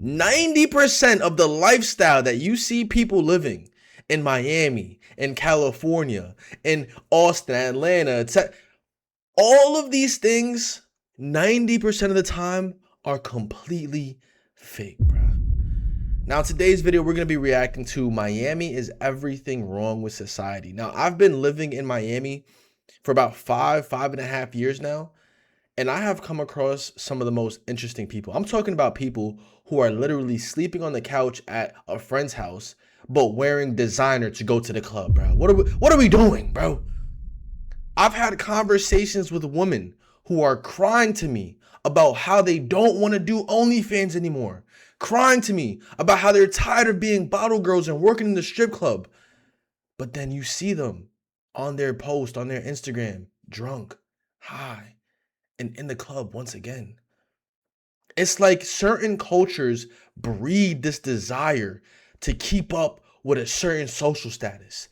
90% of the lifestyle that you see people living in Miami, in California, in Austin, Atlanta, etc., all of these things, 90% of the time, are completely fake, bro. Now, today's video, we're going to be reacting to Miami is everything wrong with society. Now, I've been living in Miami for about five and a half years now, and I have come across some of the most interesting people. I'm talking about people who are literally sleeping on the couch at a friend's house, but wearing designer to go to the club, bro. What are we doing, bro? I've had conversations with women who are crying to me about how they don't want to do OnlyFans anymore. Crying to me about how they're tired of being bottle girls and working in the strip club. But then you see them on their post, on their Instagram, drunk, high, and in the club once again. It's like certain cultures breed this desire to keep up with a certain social status.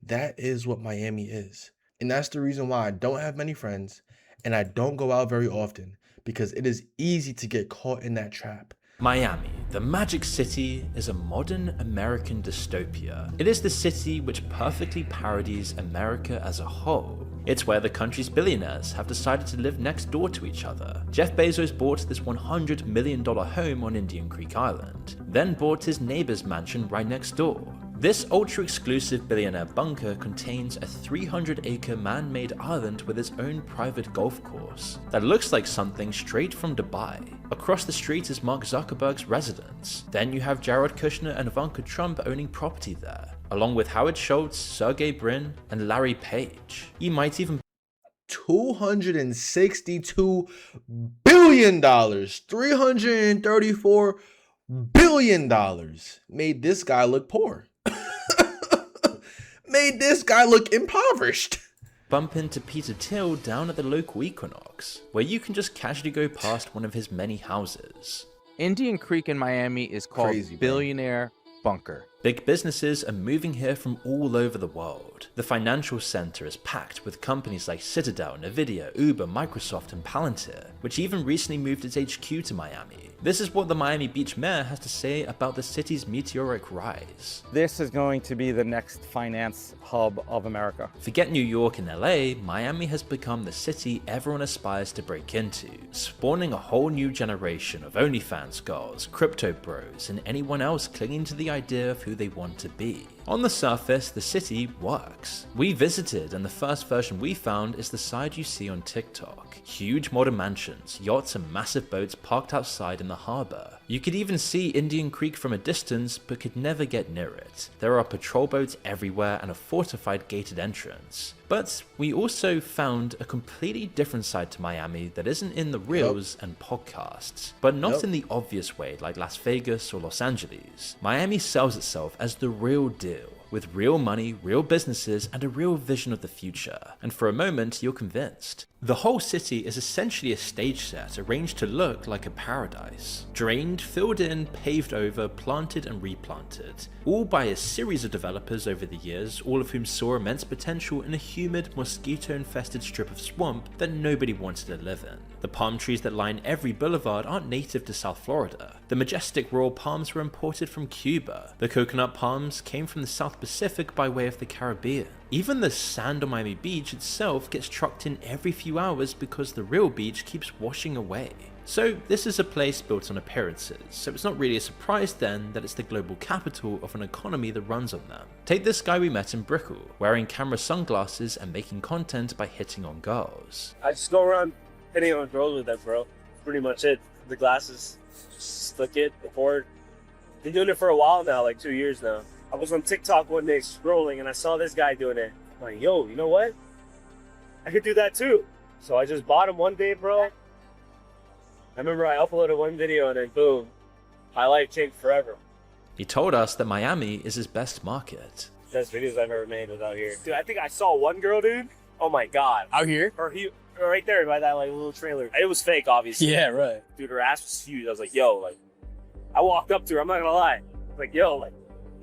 That is what Miami is. And that's the reason why I don't have many friends and I don't go out very often, because it is easy to get caught in that trap. Miami, the magic city, is a modern American dystopia. It is the city which perfectly parodies America as a whole. It's where the country's billionaires have decided to live next door to each other. Jeff Bezos bought this $100 million home on Indian Creek Island, then bought his neighbor's mansion right next door. This ultra-exclusive billionaire bunker contains a 300-acre man-made island with its own private golf course that looks like something straight from Dubai. Across the street is Mark Zuckerberg's residence. Then you have Jared Kushner and Ivanka Trump owning property there, along with Howard Schultz, Sergey Brin, and Larry Page. You might even $262 billion, $334 billion made this guy look poor. Made this guy look impoverished. bump into Peter Thiel down at the local Equinox, where you can just casually go past one of his many houses. Indian Creek in Miami is called Billionaire Bunker. Big businesses are moving here from all over the world. The financial center is packed with companies like Citadel, Nvidia, Uber, Microsoft, and Palantir, which even recently moved its HQ to Miami. This is what the Miami Beach mayor has to say about the city's meteoric rise. This is going to be the next finance hub of America. Forget New York and LA, Miami has become the city everyone aspires to break into, spawning a whole new generation of OnlyFans girls, crypto bros, and anyone else clinging to the idea of who they want to be. On the surface, the city works. We visited, and the first version we found is the side you see on TikTok. Huge modern mansions, yachts, and massive boats parked outside in the harbor. You could even see Indian Creek from a distance, but could never get near it. There are patrol boats everywhere and a fortified gated entrance. But we also found a completely different side to Miami that isn't in the reels and podcasts, but not in the obvious way like Las Vegas or Los Angeles. Miami sells itself as the real deal, with real money, real businesses, and a real vision of the future. And for a moment, you're convinced. The whole city is essentially a stage set arranged to look like a paradise. Drained, filled in, paved over, planted and replanted. All by a series of developers over the years, all of whom saw immense potential in a humid, mosquito-infested strip of swamp that nobody wanted to live in. The palm trees that line every boulevard aren't native to South Florida. The majestic royal palms were imported from Cuba. The coconut palms came from the South Pacific by way of the Caribbean. Even the sand on Miami Beach itself gets trucked in every few hours because the real beach keeps washing away. So this is a place built on appearances, so it's not really a surprise then that it's the global capital of an economy that runs on them. Take this guy we met in Brickell, wearing camera sunglasses and making content by hitting on girls. I just go around hitting on girls with them, bro. Pretty much it. The glasses, just slick it, record. Been doing it for a while now, like 2 years now. I was on TikTok one day scrolling and I saw this guy doing it. I'm like, yo, you know what? I could do that too. So I just bought him one day, bro. I remember I uploaded one video and then boom, my life changed forever. He told us that Miami is his best market. Best videos I've ever made was out here. Dude, I think I saw one girl, dude. Oh my God. Out here? Right there by that like little trailer. It was fake, obviously. Yeah, right. Dude, her ass was huge. I was like, yo, like, I walked up to her, I'm not gonna lie. Like, yo, like,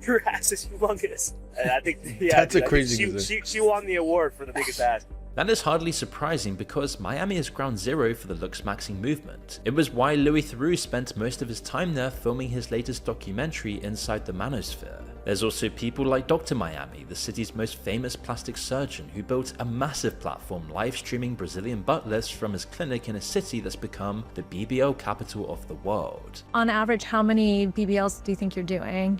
your ass is humongous. And I think, yeah, That's a crazy she won the award for the biggest ass. That is hardly surprising because Miami is ground zero for the looks-maxing movement. It was why Louis Theroux spent most of his time there filming his latest documentary Inside the Manosphere. There's also people like Dr. Miami, the city's most famous plastic surgeon who built a massive platform live streaming Brazilian butt lifts from his clinic in a city that's become the BBL capital of the world. On average, how many BBLs do you think you're doing?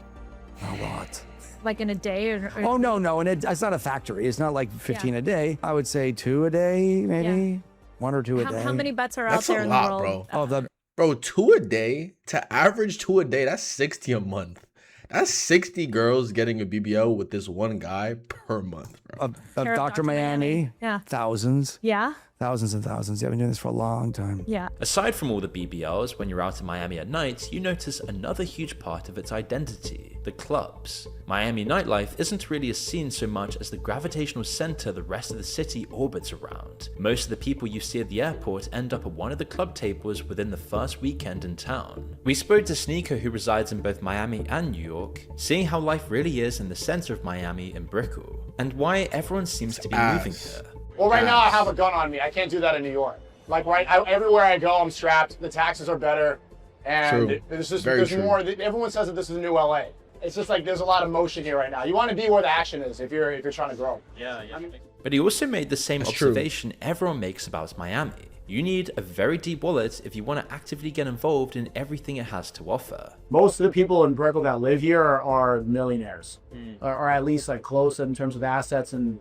A lot. Like in a day or Oh, no, and it's not a factory. It's not like 15 a day. I would say 2 a day, maybe. 1 or 2 a day. How many butts are That's out there a in lot, the world? bro. Bro, 2 a day? To average 2 a day, that's 60 a month. That's 60 girls getting a BBL with this one guy per month, bro. Of Dr. Miami, yeah. Thousands. Yeah? Thousands and thousands. Yeah, I've been doing this for a long time. Yeah. Aside from all the BBLs, when you're out in Miami at night, you notice another huge part of its identity, the clubs. Miami nightlife isn't really a scene so much as the gravitational center the rest of the city orbits around. Most of the people you see at the airport end up at one of the club tables within the first weekend in town. We spoke to Sneeko, who resides in both Miami and New York, seeing how life really is in the center of Miami in Brickell, and why everyone seems to be moving here. Well, right now I have a gun on me. I can't do that in New York. Like everywhere I go, I'm strapped. The taxes are better, and there's more. Everyone says that this is the new LA. It's just like there's a lot of motion here right now. You want to be where the action is if you're trying to grow. Yeah. But he also made the same observation everyone makes about Miami. You need a very deep wallet if you want to actively get involved in everything it has to offer. Most of the people in Brickell that live here are millionaires, or at least like close in terms of assets and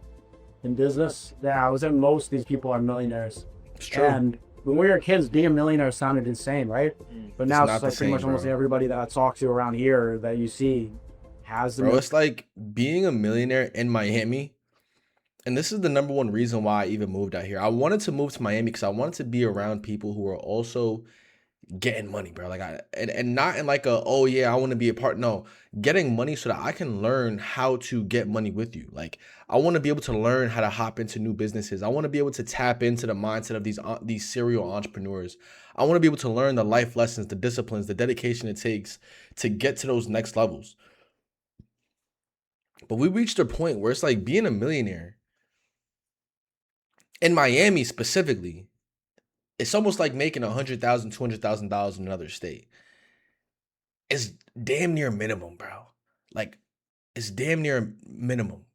in business. Yeah, I was in most of these people are millionaires. It's true. And when we were kids, being a millionaire sounded insane, right? But now it's like pretty much almost everybody that I talk to around here that you see has the. Bro, it's like being a millionaire in Miami. And this is the #1 reason why I even moved out here. I wanted to move to Miami because I wanted to be around people who are also getting money, bro. Like and not in like a, oh yeah, I want to be a part. No, getting money so that I can learn how to get money with you. Like I want to be able to learn how to hop into new businesses. I want to be able to tap into the mindset of these serial entrepreneurs. I want to be able to learn the life lessons, the disciplines, the dedication it takes to get to those next levels. But we reached a point where it's like being a millionaire in Miami specifically, it's almost like making $100,000, $200,000 in another state. It's damn near minimum, bro. Like, it's damn near minimum.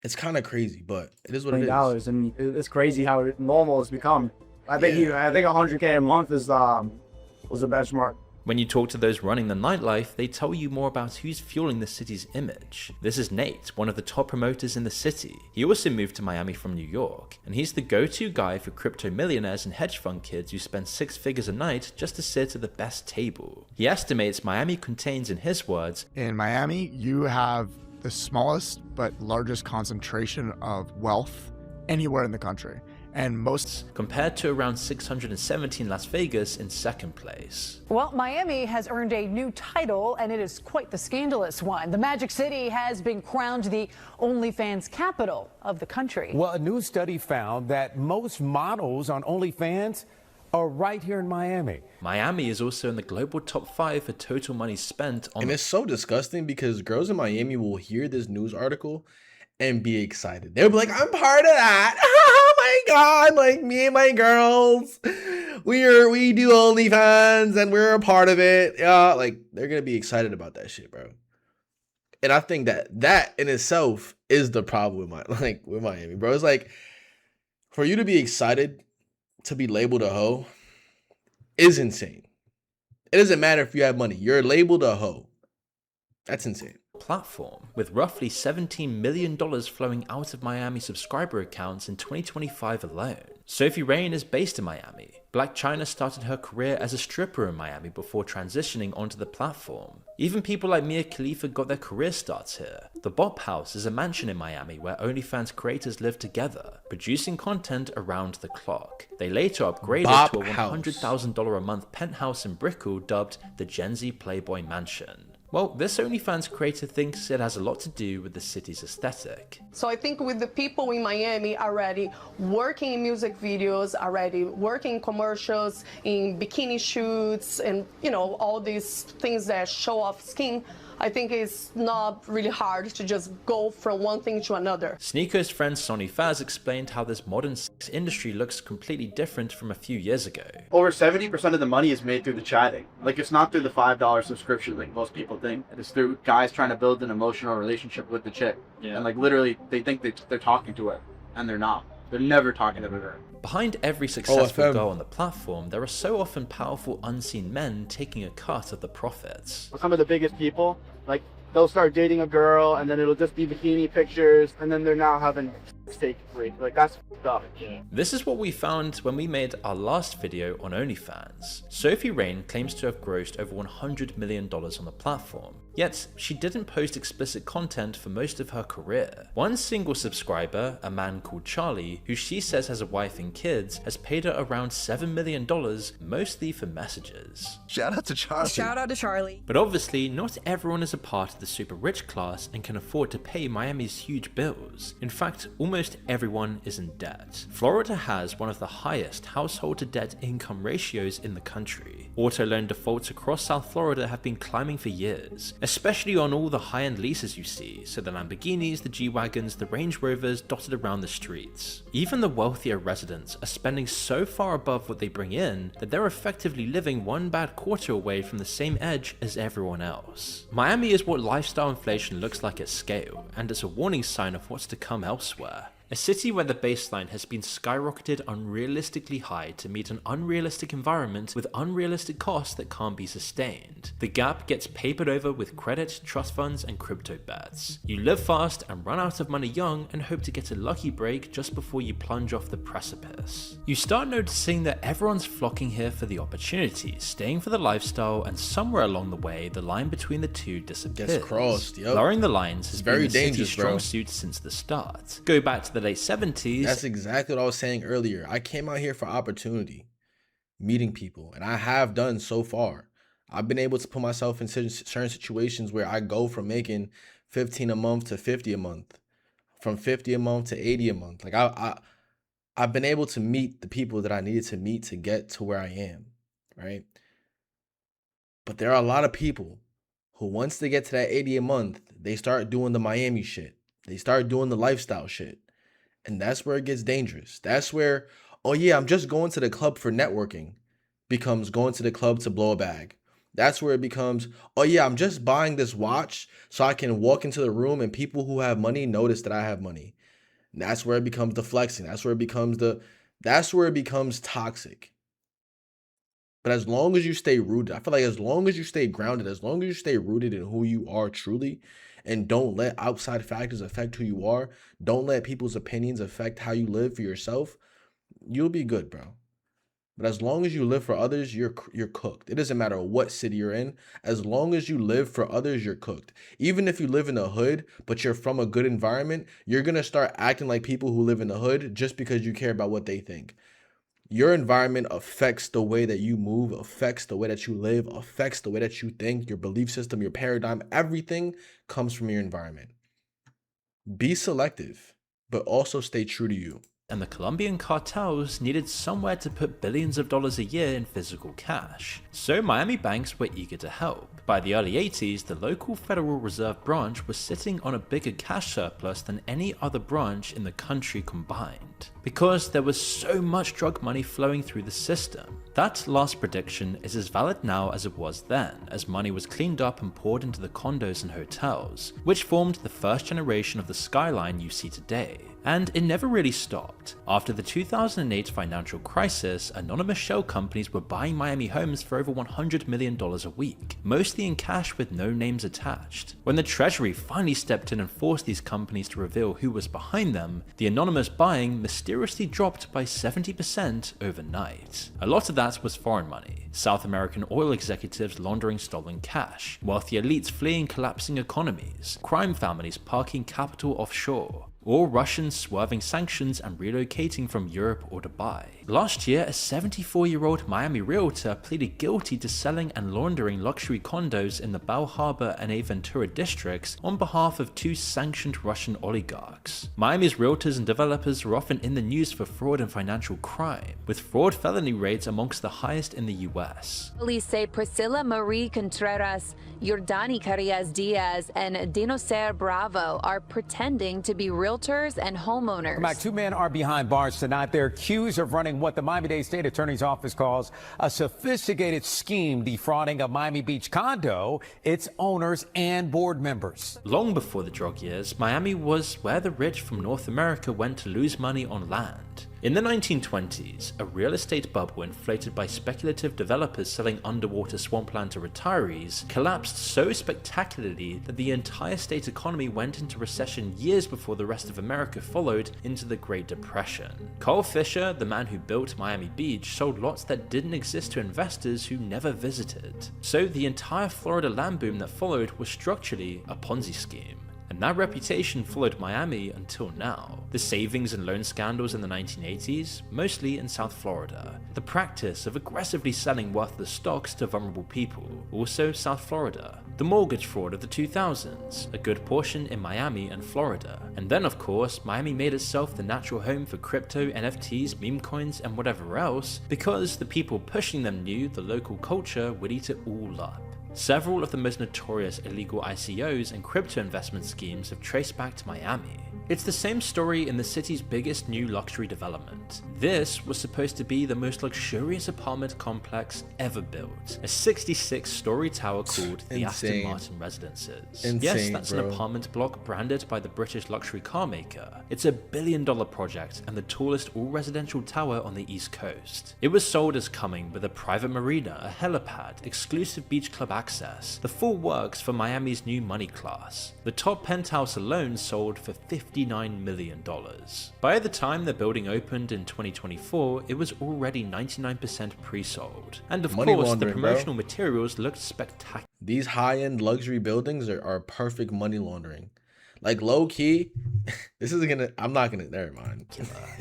It's kind of crazy, but it is what it is. And it's crazy how normal it's become. I think $100K a month was a benchmark. When you talk to those running the nightlife, they tell you more about who's fueling the city's image. This is Nate, one of the top promoters in the city. He also moved to Miami from New York, and he's the go-to guy for crypto millionaires and hedge fund kids who spend 6 figures a night just to sit at the best table. He estimates Miami contains, in his words, in Miami, you have the smallest but largest concentration of wealth anywhere in the country. And most compared to around 617 Las Vegas in second place. Well, Miami has earned a new title, and it is quite the scandalous one. The Magic City has been crowned the OnlyFans capital of the country. Well, a new study found that most models on OnlyFans are right here in Miami. Miami is also in the global top 5 for total money spent on. And it's so disgusting because girls in Miami will hear this news article and be excited. They'll be like, I'm part of that. Oh my God, like me and my girls, we do OnlyFans and we're a part of it. Yeah, like they're gonna be excited about that shit, bro. And I think that in itself is the problem with Miami, bro. It's like for you to be excited to be labeled a hoe is insane. It doesn't matter if you have money. You're labeled a hoe. That's insane. Platform, with roughly $17 million flowing out of Miami subscriber accounts in 2025 alone. Sophie Rain is based in Miami. Black China started her career as a stripper in Miami before transitioning onto the platform. Even people like Mia Khalifa got their career starts here. The Bop House is a mansion in Miami where OnlyFans creators live together, producing content around the clock. They later upgraded to a $100,000 a month penthouse in Brickell dubbed the Gen Z Playboy Mansion. Well, this OnlyFans creator thinks it has a lot to do with the city's aesthetic. So I think with the people in Miami already working in music videos, already working in commercials, in bikini shoots, and all these things that show off skin, I think it's not really hard to just go from one thing to another. Sneako's friend Sonny Faz explained how this modern sex industry looks completely different from a few years ago. Over 70% of the money is made through the chatting. Like, it's not through the $5 subscription like most people think. It's through guys trying to build an emotional relationship with the chick. Yeah. And like literally they think they're talking to her, and they're not. They're never talking to her. Behind every successful girl on the platform, there are so often powerful unseen men taking a cut of the profits. Some of the biggest people, like, they'll start dating a girl and then it'll just be bikini pictures, and then they're now having steak free. Like, that's stuff. Yeah. This is what we found when we made our last video on OnlyFans. Sophie Rain claims to have grossed over $100 million on the platform, yet she didn't post explicit content for most of her career. One single subscriber, a man called Charlie, who she says has a wife and kids, has paid her around $7 million, mostly for messages. Shout out to Charlie. Shout out to Charlie. But obviously, not everyone is a part of the super rich class and can afford to pay Miami's huge bills. In fact, almost everyone is in debt. Florida has one of the highest household to debt income ratios in the country. Auto loan defaults across South Florida have been climbing for years, especially on all the high-end leases you see, so the Lamborghinis, the G-Wagons, the Range Rovers dotted around the streets. Even the wealthier residents are spending so far above what they bring in that they're effectively living one bad quarter away from the same edge as everyone else. Miami is what lifestyle inflation looks like at scale, and it's a warning sign of what's to come elsewhere. A city where the baseline has been skyrocketed unrealistically high to meet an unrealistic environment with unrealistic costs that can't be sustained. The gap gets papered over with credit, trust funds, and crypto bets. You live fast and run out of money young and hope to get a lucky break just before you plunge off the precipice. You start noticing that everyone's flocking here for the opportunities, staying for the lifestyle, and somewhere along the way, the line between the two disappears. Gets crossed, yep. Blurring the lines has been the city's strong bro. suit since the start. Go back to the late 70s. That's exactly what I was saying earlier. I came out here for opportunity, meeting people, and I have done so far. I've been able to put myself in certain situations where I go from making 15 a month to 50 a month, from 50 a month to 80 a month. Like I've been able to meet the people that I needed to meet to get to where I am, right? But there are a lot of people who, once they get to that 80 a month, they start doing the Miami shit. They start doing the lifestyle shit. And that's where it gets dangerous. That's where, oh yeah, I'm just going to the club for networking, becomes going to the club to blow a bag. That's where it becomes, oh yeah, I'm just buying this watch so I can walk into the room and people who have money notice that I have money. And that's where it becomes the flexing. That's where it becomes toxic. But as long as you stay rooted, I feel like as long as you stay grounded, as long as you stay rooted in who you are truly, and don't let outside factors affect who you are, don't let people's opinions affect how you live for yourself, you'll be good, bro. But as long as you live for others, you're cooked. It doesn't matter what city you're in. As long as you live for others, you're cooked. Even if you live in the hood, but you're from a good environment, you're going to start acting like people who live in the hood just because you care about what they think. Your environment affects the way that you move, affects the way that you live, affects the way that you think, your belief system, your paradigm. Everything comes from your environment. Be selective, but also stay true to you. And the Colombian cartels needed somewhere to put billions of dollars a year in physical cash. So Miami banks were eager to help. By the early 80s, the local Federal Reserve branch was sitting on a bigger cash surplus than any other branch in the country combined, because there was so much drug money flowing through the system. That last prediction is as valid now as it was then, as money was cleaned up and poured into the condos and hotels, which formed the first generation of the skyline you see today. And it never really stopped. After the 2008 financial crisis, anonymous shell companies were buying Miami homes for over $100 million a week, mostly in cash with no names attached. When the Treasury finally stepped in and forced these companies to reveal who was behind them, the anonymous buying mysteriously dropped by 70% overnight. A lot of that was foreign money, South American oil executives laundering stolen cash, wealthy elites fleeing collapsing economies, crime families parking capital offshore. or Russians swerving sanctions and relocating from Europe or Dubai. Last year, a 74-year-old Miami realtor pleaded guilty to selling and laundering luxury condos in the Bal Harbour and Aventura districts on behalf of 2 sanctioned Russian oligarchs. Miami's realtors and developers are often in the news for fraud and financial crime, with fraud felony rates amongst the highest in the US. Police say Priscilla Marie Contreras, Yordani Carrias Diaz, and Dinocer Bravo are pretending to be realtors and homeowners. Back, 2 men are behind bars tonight. They're accused of running what the Miami-Dade State Attorney's Office calls a sophisticated scheme defrauding a Miami Beach condo, its owners, and board members. Long before the drug years, Miami was where the rich from North America went to lose money on land. In the 1920s, a real estate bubble inflated by speculative developers selling underwater swampland to retirees collapsed so spectacularly that the entire state economy went into recession years before the rest of America followed into the Great Depression. Carl Fisher, the man who built Miami Beach, sold lots that didn't exist to investors who never visited. So the entire Florida land boom that followed was structurally a Ponzi scheme. And that reputation followed Miami until now. The savings and loan scandals in the 1980s, mostly in South Florida. The practice of aggressively selling worthless stocks to vulnerable people, also South Florida. The mortgage fraud of the 2000s, a good portion in Miami and Florida. And then of course, Miami made itself the natural home for crypto, NFTs, meme coins, and whatever else, because the people pushing them knew the local culture would eat it all up. Several of the most notorious illegal ICOs and crypto investment schemes have traced back to Miami. It's the same story in the city's biggest new luxury development. This was supposed to be the most luxurious apartment complex ever built, a 66-story tower called the Aston Martin Residences. Yes, that's an apartment block branded by the British luxury car maker. It's a $1 billion project and the tallest all-residential tower on the East Coast. It was sold as coming with a private marina, a helipad, exclusive beach club access, the full works for Miami's new money class. The top penthouse alone sold for $59 million. By the time the building opened in 2024, it was already 99% pre-sold. And of course, the promotional materials looked spectacular. These high-end luxury buildings are perfect money laundering. Like low-key, this isn't gonna, I'm not gonna, never mind.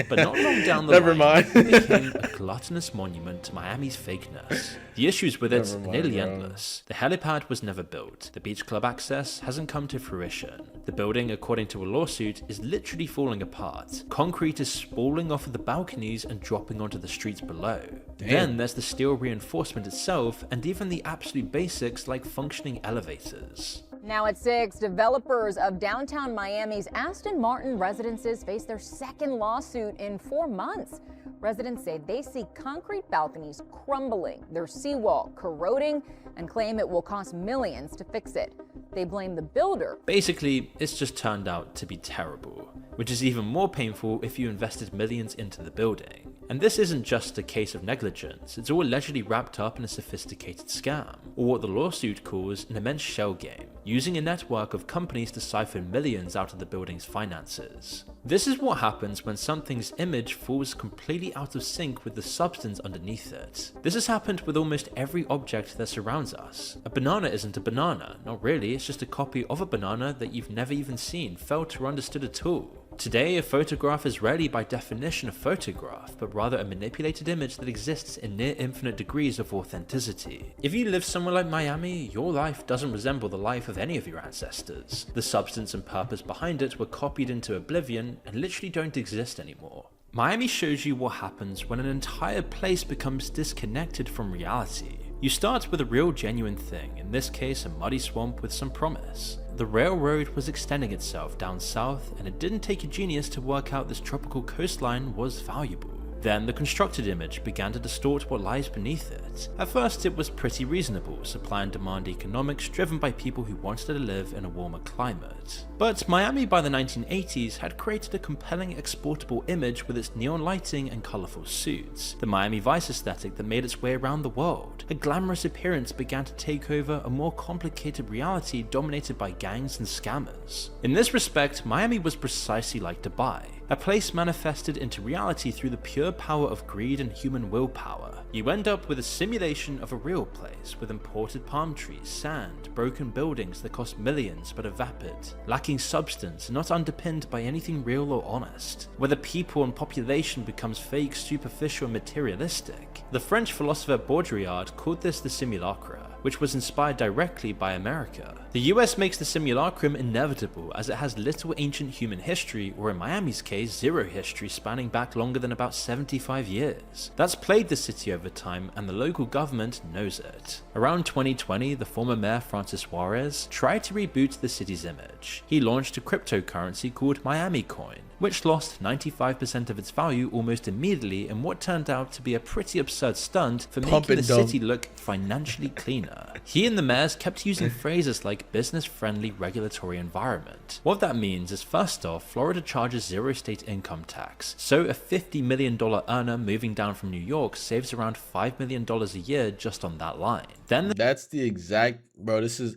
But not long down the line, it became a gluttonous monument to Miami's fakeness. The issues with it are nearly endless. The helipad was never built. The beach club access hasn't come to fruition. The building, according to a lawsuit, is literally falling apart. Concrete is spalling off of the balconies and dropping onto the streets below. Then there's the steel reinforcement itself, and even the absolute basics like functioning elevators. Now at 6, developers of downtown Miami's Aston Martin residences face their second lawsuit in 4 months. Residents say they see concrete balconies crumbling, their seawall corroding, and claim it will cost millions to fix it. They blame the builder. Basically, it's just turned out to be terrible, which is even more painful if you invested millions into the building. And this isn't just a case of negligence, it's all allegedly wrapped up in a sophisticated scam, or what the lawsuit calls an immense shell game, using a network of companies to siphon millions out of the building's finances. This is what happens when something's image falls completely out of sync with the substance underneath it. This has happened with almost every object that surrounds us. A banana isn't a banana, not really, it's just a copy of a banana that you've never even seen, felt, or understood at all. Today, a photograph is rarely by definition a photograph, but rather a manipulated image that exists in near infinite degrees of authenticity. If you live somewhere like Miami, your life doesn't resemble the life of any of your ancestors. The substance and purpose behind it were copied into oblivion and literally don't exist anymore. Miami shows you what happens when an entire place becomes disconnected from reality. You start with a real genuine thing, in this case a muddy swamp with some promise. The railroad was extending itself down south, and it didn't take a genius to work out this tropical coastline was valuable. Then the constructed image began to distort what lies beneath it. At first it was pretty reasonable, supply and demand economics driven by people who wanted to live in a warmer climate. But Miami by the 1980s had created a compelling exportable image with its neon lighting and colourful suits. The Miami Vice aesthetic that made its way around the world. A glamorous appearance began to take over a more complicated reality dominated by gangs and scammers. In this respect, Miami was precisely like Dubai. A place manifested into reality through the pure power of greed and human willpower. You end up with a simulation of a real place with imported palm trees, sand, broken buildings that cost millions but are vapid, lacking substance and not underpinned by anything real or honest, where the people and population becomes fake, superficial and materialistic. The French philosopher Baudrillard called this the simulacra, which was inspired directly by America. The US makes the simulacrum inevitable as it has little ancient human history, or in Miami's case, zero history spanning back longer than about 75 years. That's plagued the city over time and the local government knows it. Around 2020, the former mayor Francis Suarez tried to reboot the city's image. He launched a cryptocurrency called Miami Coin, which lost 95% of its value almost immediately in what turned out to be a pretty absurd stunt for making the city look financially cleaner. He and the mayors kept using phrases like business-friendly regulatory environment. What that means is, first off, Florida charges zero state income tax, so a $50 million earner moving down from New York saves around $5 million a year just on that line. Then that's the exact, bro, this is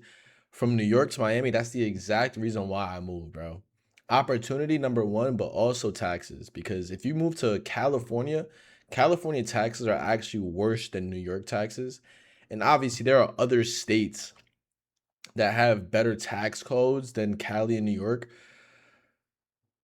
from New York to Miami, that's the exact reason why I moved, bro. Opportunity number one, but also taxes. Because if you move to California, California taxes are actually worse than New York taxes. And obviously there are other states that have better tax codes than Cali and New York,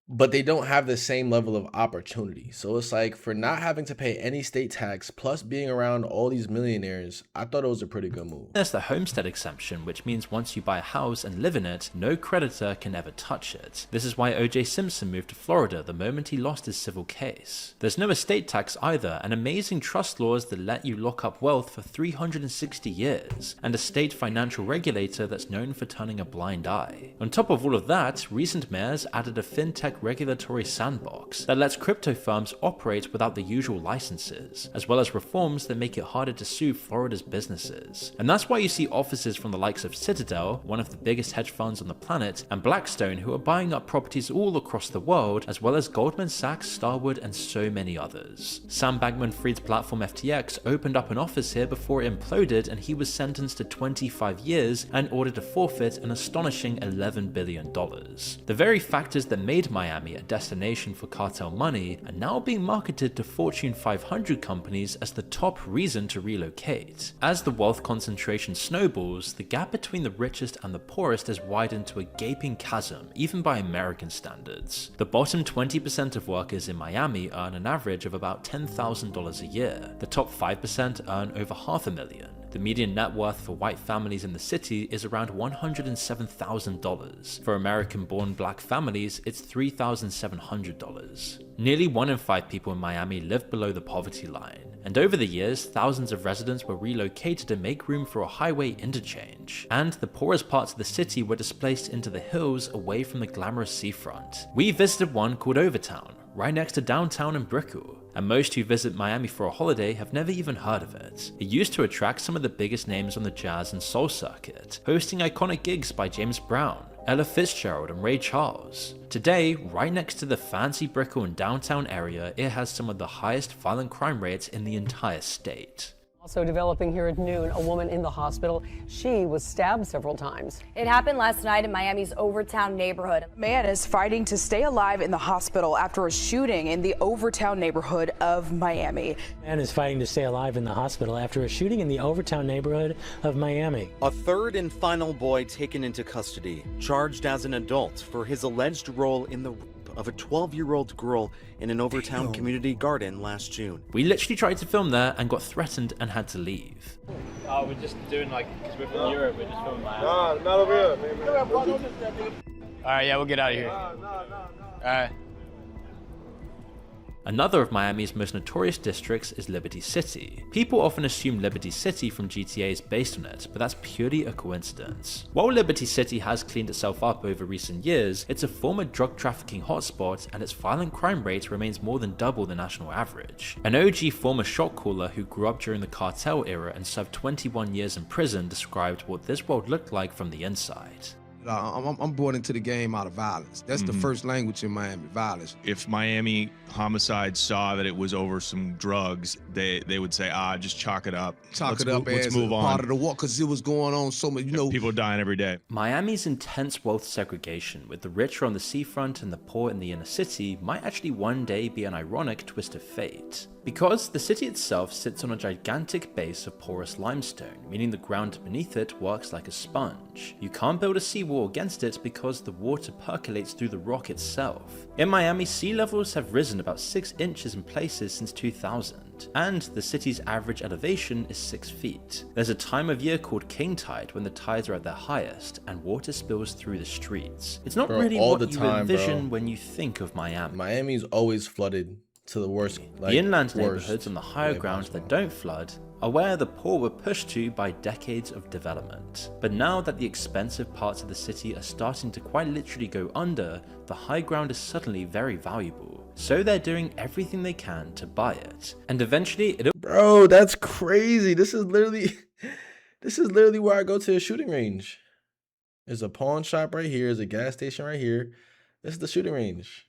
but they don't have the same level of opportunity. So it's like, for not having to pay any state tax plus being around all these millionaires, I thought it was a pretty good move. There's the homestead exemption, which means once you buy a house and live in it, no creditor can ever touch it. This is why O.J. Simpson moved to Florida the moment he lost his civil case. There's no estate tax either, and amazing trust laws that let you lock up wealth for 360 years, and a state financial regulator that's known for turning a blind eye. On top of all of that, recent mayors added a fintech regulatory sandbox that lets crypto firms operate without the usual licenses, as well as reforms that make it harder to sue Florida's businesses. And that's why you see offices from the likes of Citadel, one of the biggest hedge funds on the planet, and Blackstone, who are buying up properties all across the world, as well as Goldman Sachs, Starwood, and so many others. Sam Bankman-Fried's platform FTX opened up an office here before it imploded, and he was sentenced to 25 years and ordered to forfeit an astonishing $11 billion. The very factors that made Miami a destination for cartel money are now being marketed to Fortune 500 companies as the top reason to relocate. As the wealth concentration snowballs, the gap between the richest and the poorest has widened to a gaping chasm, even by American standards. The bottom 20% of workers in Miami earn an average of about $10,000 a year. The top 5% earn over $500,000. The median net worth for white families in the city is around $107,000. For American-born black families, it's $3,700. Nearly 1 in 5 people in Miami live below the poverty line, and over the years, thousands of residents were relocated to make room for a highway interchange, and the poorest parts of the city were displaced into the hills away from the glamorous seafront. We visited one called Overtown, right next to downtown and Brickell, and most who visit Miami for a holiday have never even heard of it. It used to attract some of the biggest names on the jazz and soul circuit, hosting iconic gigs by James Brown, Ella Fitzgerald, and Ray Charles. Today, right next to the fancy Brickell and downtown area, it has some of the highest violent crime rates in the entire state. Also developing here at noon, a woman in the hospital. She was stabbed several times. It happened last night in Miami's Overtown neighborhood. A man is fighting to stay alive in the hospital after a shooting in the Overtown neighborhood of Miami. A man is fighting to stay alive in the hospital after a shooting in the Overtown neighborhood of Miami. A third and final boy taken into custody, charged as an adult for his alleged role in the rape of a 12-year-old girl in an Overtown community garden last June. We literally tried to film there and got threatened and had to leave. Oh, we're just doing because we're from Europe, we're just filming Miami. Nah, not over here. Alright, yeah, we'll get out of here. Alright. Another of Miami's most notorious districts is Liberty City. People often assume Liberty City from GTA is based on it, but that's purely a coincidence. While Liberty City has cleaned itself up over recent years, it's a former drug trafficking hotspot and its violent crime rate remains more than double the national average. An OG former shot caller who grew up during the cartel era and served 21 years in prison described what this world looked like from the inside. I'm brought into the game out of violence. That's the first language in Miami, violence. If Miami homicide saw that it was over some drugs, they would say, just chalk it up. Let's move on. Part of the war, because it was going on so much, people are dying every day. Miami's intense wealth segregation, with the richer on the seafront and the poor in the inner city, might actually one day be an ironic twist of fate. Because the city itself sits on a gigantic base of porous limestone, meaning the ground beneath it works like a sponge. You can't build a seawall against it because the water percolates through the rock itself. In Miami, sea levels have risen about 6 inches in places since 2000, and the city's average elevation is 6 feet. There's a time of year called king tide when the tides are at their highest and water spills through the streets. It's not really what you envision when you think of Miami. Miami's always flooded to the worst. The inland neighborhoods on the higher ground that don't flood are where the poor were pushed to by decades of development. But now that the expensive parts of the city are starting to quite literally go under, the high ground is suddenly very valuable. So they're doing everything they can to buy it. And eventually it'll— Bro, that's crazy. This is literally where I go to a shooting range. There's a pawn shop right here, there's a gas station right here. This is the shooting range.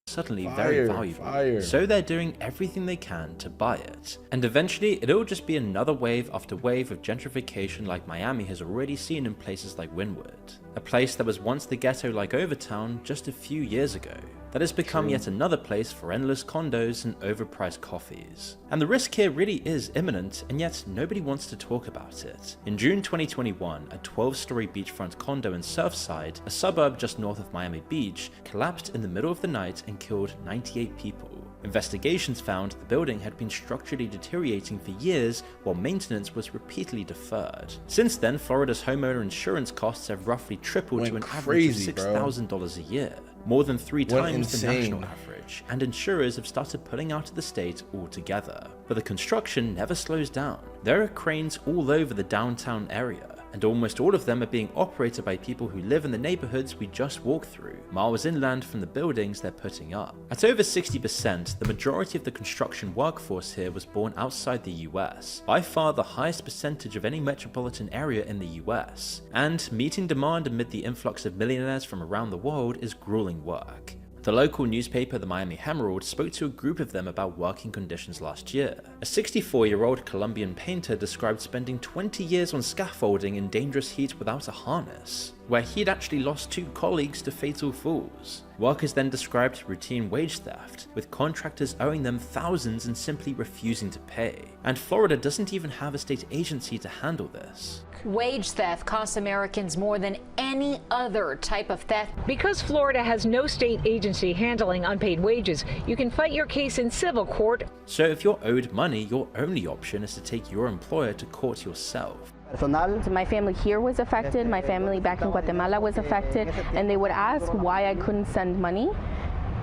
Suddenly very valuable. So they're doing everything they can to buy it. And eventually it'll just be another wave after wave of gentrification like Miami has already seen in places like Wynwood, a place that was once the ghetto like Overtown just a few years ago, that has become yet another place for endless condos and overpriced coffees. And the risk here really is imminent, and yet nobody wants to talk about it. In June 2021, a 12-story beachfront condo in Surfside, a suburb just north of Miami Beach, collapsed in the middle of the night and killed 98 people. Investigations found the building had been structurally deteriorating for years while maintenance was repeatedly deferred. Since then, Florida's homeowner insurance costs have roughly tripled to an average of $6,000 a year, more than 3 times the national average, and insurers have started pulling out of the state altogether. But the construction never slows down. There are cranes all over the downtown area, and almost all of them are being operated by people who live in the neighborhoods we just walked through, miles inland from the buildings they're putting up. At over 60%, the majority of the construction workforce here was born outside the US, by far the highest percentage of any metropolitan area in the US, and meeting demand amid the influx of millionaires from around the world is grueling work. The local newspaper, the Miami Herald, spoke to a group of them about working conditions last year. A 64-year-old Colombian painter described spending 20 years on scaffolding in dangerous heat without a harness, where he'd actually lost 2 colleagues to fatal falls. Workers then described routine wage theft, with contractors owing them thousands and simply refusing to pay. And Florida doesn't even have a state agency to handle this. Wage theft costs Americans more than any other type of theft. Because Florida has no state agency handling unpaid wages, you can fight your case in civil court. So if you're owed money, your only option is to take your employer to court yourself. My family here was affected, my family back in Guatemala was affected, and they would ask why I couldn't send money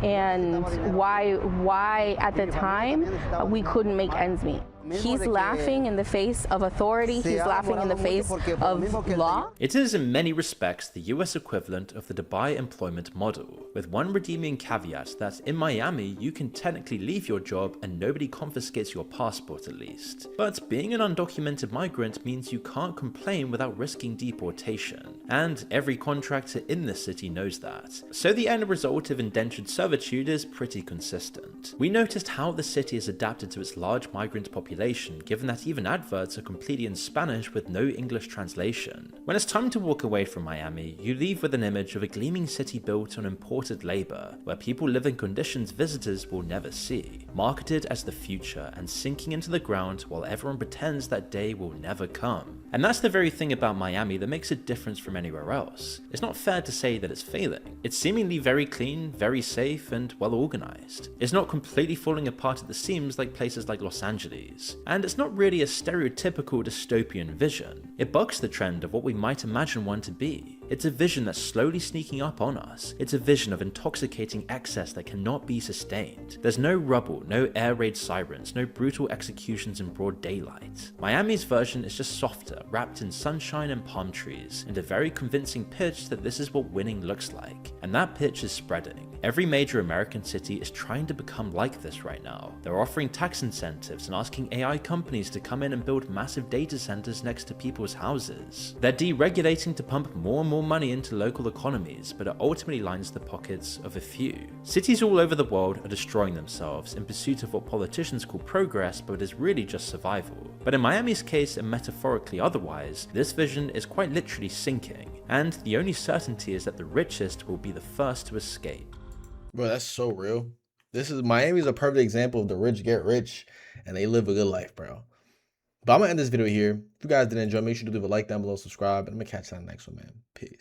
and why at the time we couldn't make ends meet. He's laughing in the face of authority, he's laughing in the face of law. It is in many respects the US equivalent of the Dubai employment model, with one redeeming caveat that in Miami you can technically leave your job and nobody confiscates your passport at least. But being an undocumented migrant means you can't complain without risking deportation, and every contractor in this city knows that. So the end result of indentured servitude is pretty consistent. We noticed how the city has adapted to its large migrant population, given that even adverts are completely in Spanish with no English translation. When it's time to walk away from Miami, you leave with an image of a gleaming city built on imported labor, where people live in conditions visitors will never see, marketed as the future and sinking into the ground while everyone pretends that day will never come. And that's the very thing about Miami that makes it different from anywhere else. It's not fair to say that it's failing. It's seemingly very clean, very safe, and well organized. It's not completely falling apart at the seams like places like Los Angeles. And it's not really a stereotypical dystopian vision. It bucks the trend of what we might imagine one to be. It's a vision that's slowly sneaking up on us. It's a vision of intoxicating excess that cannot be sustained. There's no rubble, no air raid sirens, no brutal executions in broad daylight. Miami's version is just softer, wrapped in sunshine and palm trees, and a very convincing pitch that this is what winning looks like. And that pitch is spreading. Every major American city is trying to become like this right now. They're offering tax incentives and asking AI companies to come in and build massive data centers next to people's houses. They're deregulating to pump more and more money into local economies, but it ultimately lines the pockets of a few. Cities all over the world are destroying themselves in pursuit of what politicians call progress, but is really just survival. But in Miami's case, and metaphorically otherwise, this vision is quite literally sinking, and the only certainty is that the richest will be the first to escape. Bro, that's so real. Miami's a perfect example of the rich get rich and they live a good life, bro. But I'm gonna end this video here. If you guys did enjoy, make sure to leave a like down below, subscribe, and I'm gonna catch you on the next one, man. Peace.